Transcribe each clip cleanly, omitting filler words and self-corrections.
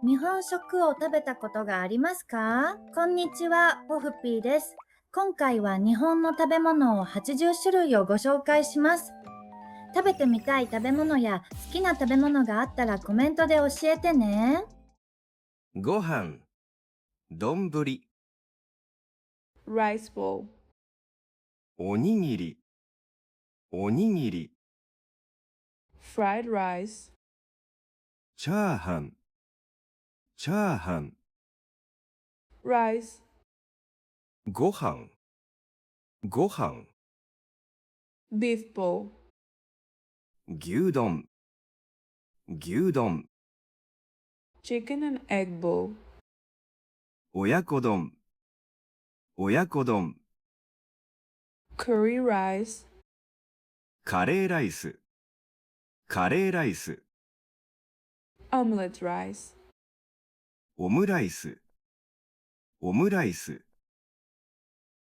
日本食を食べたことがありますか？こんにちは、ポフピーです。今回は日本の食べ物を80種類をご紹介します。食べてみたい食べ物や好きな食べ物があったらコメントで教えてね。ご飯、丼、rice bowl, おにぎり、おにぎり、 fried rice, チャーハン、チャーハン、 rice, ご飯、ご飯、 beef bowl, 牛丼、牛丼、 chicken and egg bowl, 親子丼、親子丼、 curry rice, カレーライス、カレーライス、 omelette rice, オムライス、オムライス、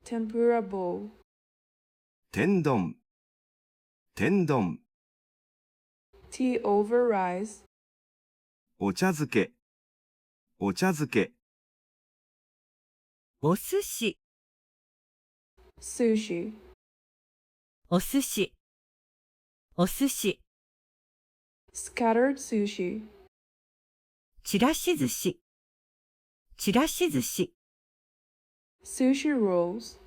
tempura bowl, 天丼、天丼、 tea over rice, お茶漬け、お茶漬け、 お寿司、 sushi, お寿司、お寿司、 scattered sushi, ちらし寿司、ちらし寿司、 sushi rolls,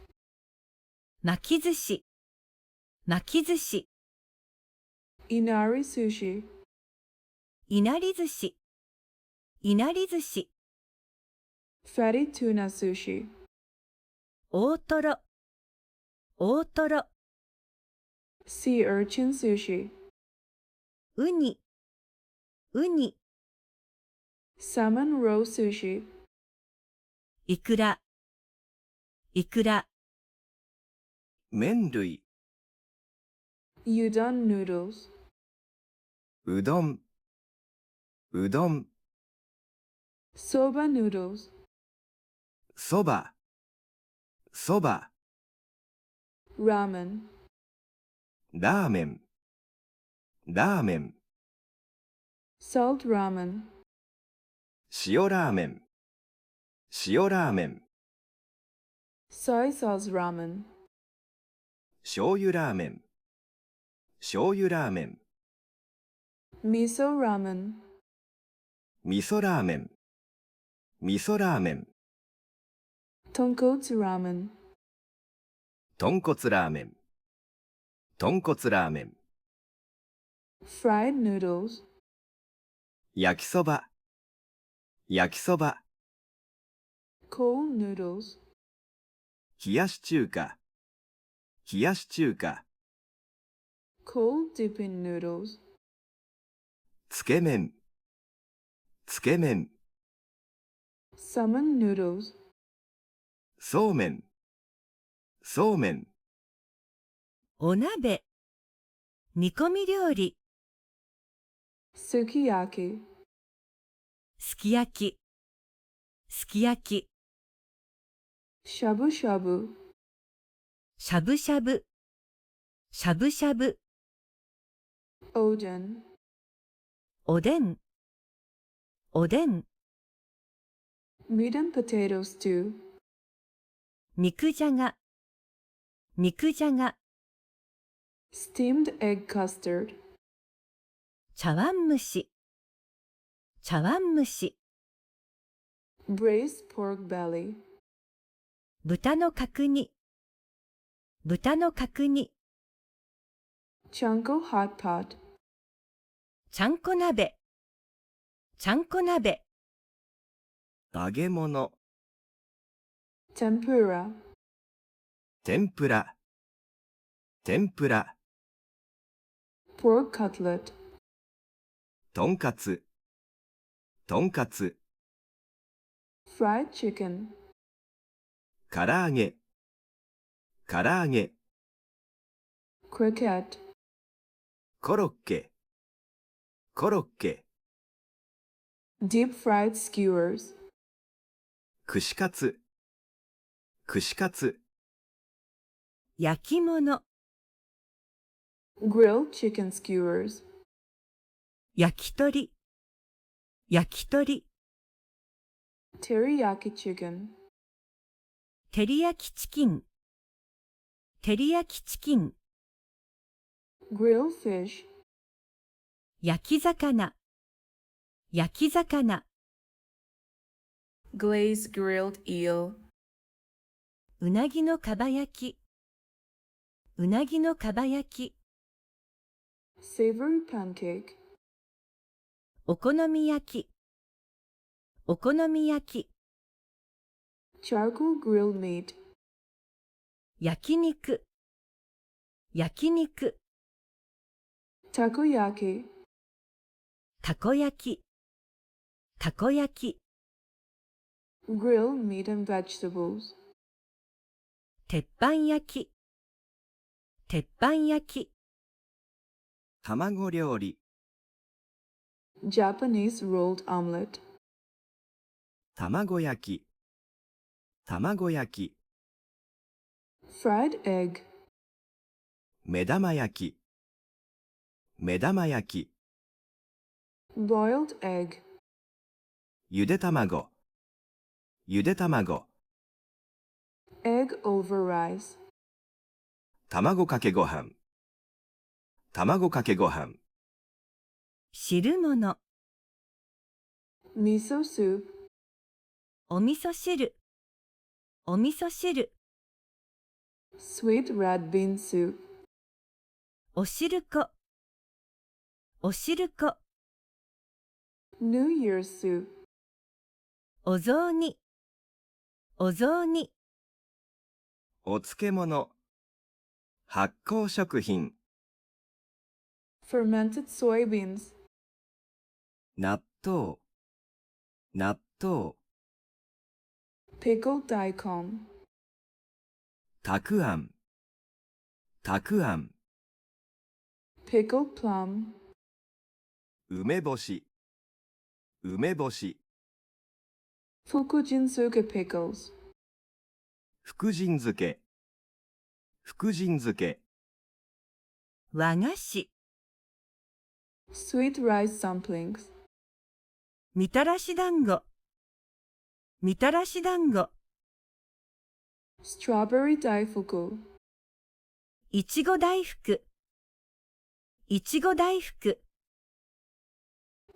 巻き寿司、巻き寿司、 inari sushi, いなり寿司、いなり寿司、 fatty tuna sushi, 大トロ、大トロ、 sea urchin sushi, ウニ、ウニ、 salmon roe sushi, イクラ、イクラ、麺類、 udon noodles, うどん、うどん、 soba noodles, そば、そば、 ramen, ラーメン、ラーメン、 salt ramen, 塩ラーメン、塩ラーメン、 soy sauce ramen, 醤油ラーメン、醤油ラーメン、 miso ramen, 味噌ラーメン、味噌ラーメン、 tonkotsu ramen, 豚骨ラーメン、豚骨ラーメン、 fried noodles, 焼きそば、焼きそば、 cold noodles, 冷やし中華、冷やし中華、 cold dipping noodles, つけ麺、つけ麺、 salmon noodles, そうめん、そうめん、 お鍋、煮込み料理、 sukiyaki, すき焼き、すき焼き、 shabu shabu, しゃぶしゃぶ、しゃぶしゃぶ、 oden, おでん、おでん、 meat and potato stew, 肉じゃが、肉じゃが、 steamed egg custard, 茶碗蒸し、茶碗蒸し、 braised pork belly, 豚の角煮、豚の角煮、 chanko hot pot, ちゃんこ鍋、ちゃんこ鍋、 揚げ物、 tempura, 天ぷら、天ぷら、 pork cutlet, とんかつ、とんかつ、 fried chicken, 唐揚げ、唐揚げ、 croquette, コロッケ、コロッケ、 deep fried skewers, 串カツ、串カツ、 焼き物、 grilled chicken skewers, 焼き鳥、焼き鳥、teriyaki chicken, 照り焼きチキン、照り焼きチキン、 grilled fish, 焼き魚、焼き魚、 Glazed grilled eel, うなぎのかば焼き、うなぎのかば焼き、 savory pancake, お好み焼き、お好み焼き、 charcoal grilled meat, 焼肉、焼肉、 takoyaki, たこ焼き、たこ焼き、 grilled meat and vegetables, 鉄板焼き、鉄板焼き、卵料理、 Japanese rolled omelette, 卵焼き、卵焼き、 fried egg, 目玉焼き、目玉焼き、 boiled egg, ゆで卵、ゆで卵、 egg over rice, 卵かけご飯、卵かけご飯、汁物、 miso soup, お味噌汁、お味噌汁、 sweet red bean soup, お汁粉、お汁粉、 New Year's soup, お雑煮、お雑煮、 お漬物、発酵食品、 fermented soybeans, 納豆、納豆、 pickled daikon, たくあん、たくあん、 pickled plum, 梅干し、梅干し、 fukujinsuke pickles, 福神漬け、福神漬け、 和菓子、 sweet rice dumplings, みたらし団子、みたらし団子、 strawberry daifuku, いちご大福、いちご大福、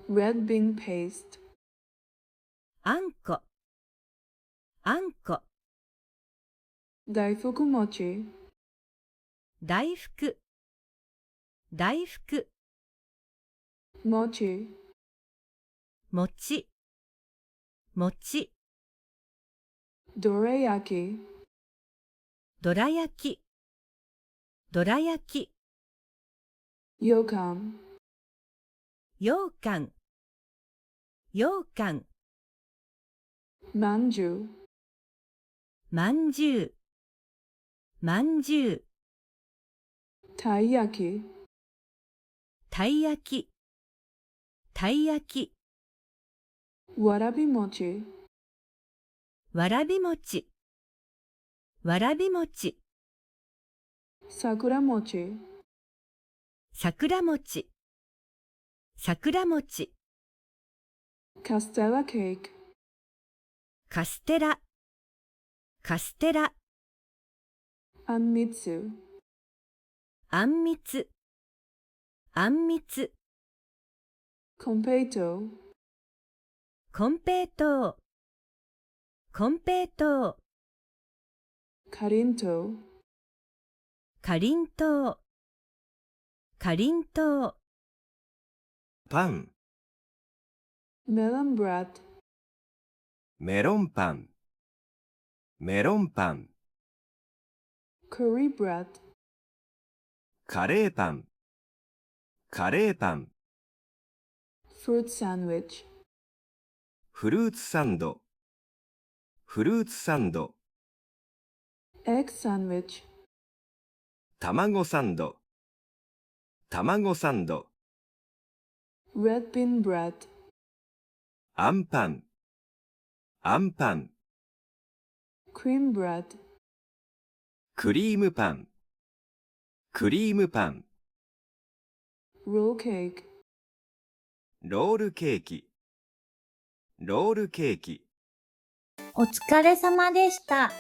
red bean paste, あんこ、あんこ、 daifuku mochi, 大福、大福、 mochi, 餅、餅、 dorayaki, どら焼き、どら焼き、 yokan, ようかん、ようかん、 manju, まんじゅう、まんじゅう、 taiyaki, たい焼き、たい焼き、 warabi mochi, わらび餅、わらび餅、 sakura mochi, 桜餅、桜餅、 castella cake, カステラ、カステラ、 anmitsu, あんみつ、あんみつ、 competo, コンペイトー、コンペイトー、 karinto, かりんとう、かりんとう、 パン、 melon bread, メロンパン、メロンパン、 curry bread, カレーパン、カレーパン、 fruit sandwich, フルーツサンド、フルーツサンド、 egg sandwich, 卵サンド、卵サンド、 red bean bread, あんパン、あんパン、 cream bread, クリームパン、クリームパン、 roll cake, ロールケーキ、ロールケーキ、お疲れ様でした。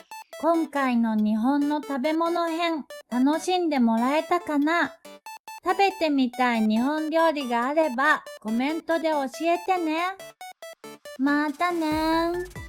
今回の日本の食べ物編、楽しんでもらえたかな？食べてみたい日本料理があればコメントで教えてね。またねー。